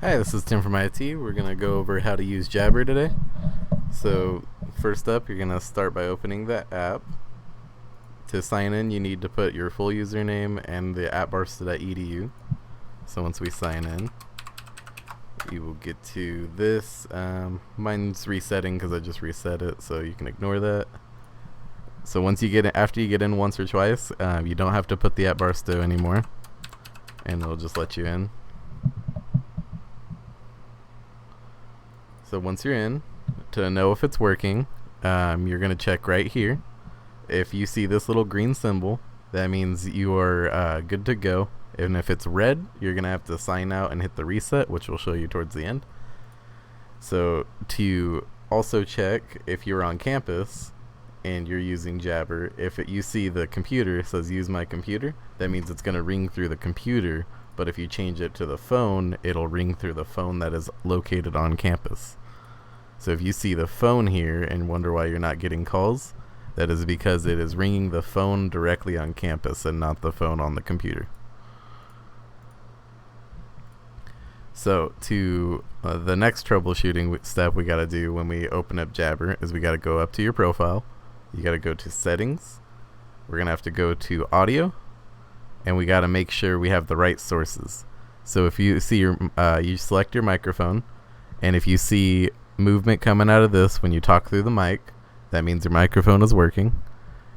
Hi, this is Tim from IT. We're going to go over how to use Jabber today. So first up, you're going to start by opening the app. To sign in, you need to put your full username and the appbarsta.edu. So once we sign in, we will get to this. Mine's resetting because I just reset it, so you can ignore that. So once you get in, after you get in once or twice, you don't have to put the appbarsta anymore, and it'll just let you in. So once you're in, to know if it's working, you're going to check right here. If you see this little green symbol, that means you are good to go. And if it's red, you're going to have to sign out and hit the reset, which we'll show you towards the end. So to also check if you're on campus and you're using Jabber, if you see the computer says use my computer, that means it's going to ring through the computer. But if you change it to the phone, it'll ring through the phone that is located on campus. So if you see the phone here and wonder why you're not getting calls, that is because it is ringing the phone directly on campus and not the phone on the computer. So to the next troubleshooting step we got to do when we open up Jabber is we got to go up to your profile. You got to go to settings. We're going to have to go to audio, and we got to make sure we have the right sources. So if you see you select your microphone, and if you see movement coming out of this when you talk through the mic, that means your microphone is working.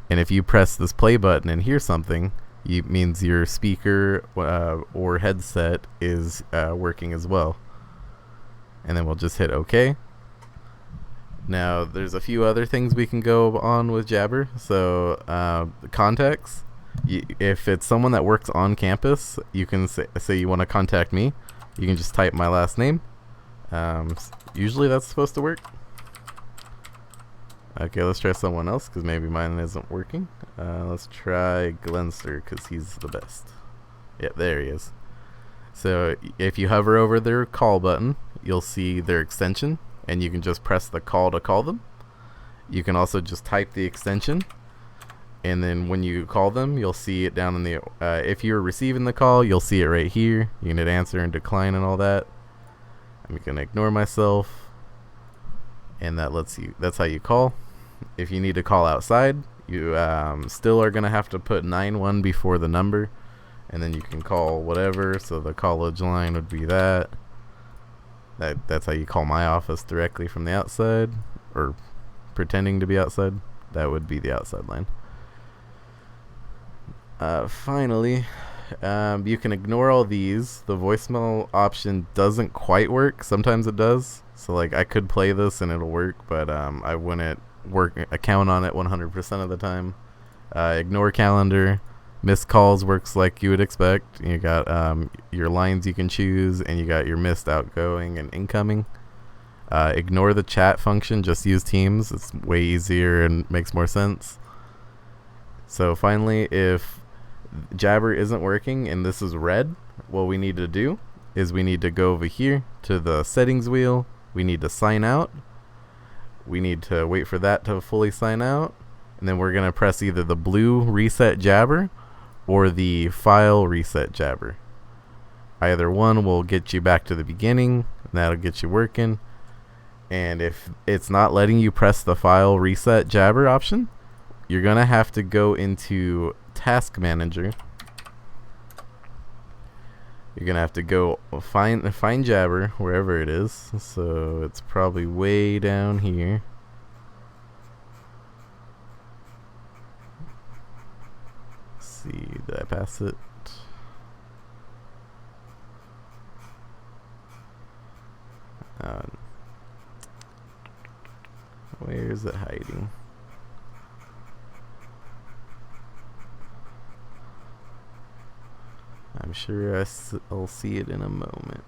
And if you press this play button and hear something, it means your speaker or headset is working as well. And then we'll just hit OK. Now there's a few other things we can go on with Jabber. So contacts, if it's someone that works on campus, you can say you want to contact me. You can just type my last name. Usually that's supposed to work. Okay, let's try someone else because maybe mine isn't working. Let's try Glenster because he's the best. Yep, there he is. So if you hover over their call button, you'll see their extension, and you can just press the call to call them. You can also just type the extension, and then when you call them, you'll see it down in the if you're receiving the call, you'll see it right here. You can hit answer and decline and all that. I'm gonna ignore myself, and that's how you call. If you need to call outside, you still are gonna have to put 91 before the number, and then you can call whatever. So the college line would be that's how you call my office directly from the outside, or pretending to be outside. That would be the outside line. Finally, you can ignore all these. The voicemail option doesn't quite work. Sometimes it does. So like I could play this and it'll work, but I wouldn't count on it 100% of the time. Ignore calendar. Missed calls works like you would expect. You got your lines you can choose, and you got your missed outgoing and incoming. Ignore the chat function. Just use Teams. It's way easier and makes more sense. So finally, if Jabber isn't working and this is red, what we need to do is we need to go over here to the settings wheel. We need to sign out. We need to wait for that to fully sign out, and then we're going to press either the blue reset Jabber or the file reset Jabber. Either one will get you back to the beginning, and that'll get you working. And if it's not letting you press the file reset Jabber option, you're going to have to go into Task Manager. You're going to have to go find Jabber wherever it is. So it's probably way down here. Let's see, did I pass it? Where is it hiding? I'm sure I'll see it in a moment.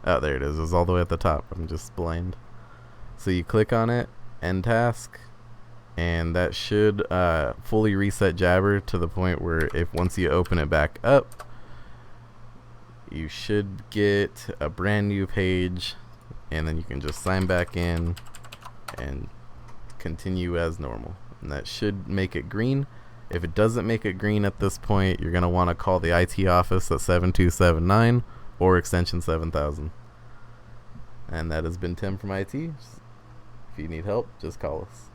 Oh, there it is. It was all the way at the top. I'm just blind. So you click on it, end task, and that should fully reset Jabber to the point where if once you open it back up, you should get a brand new page, and then you can just sign back in and continue as normal. And that should make it green. If it doesn't make it green at this point, you're going to want to call the IT office at 7279 or extension 7000. And that has been Tim from IT. If you need help, just call us.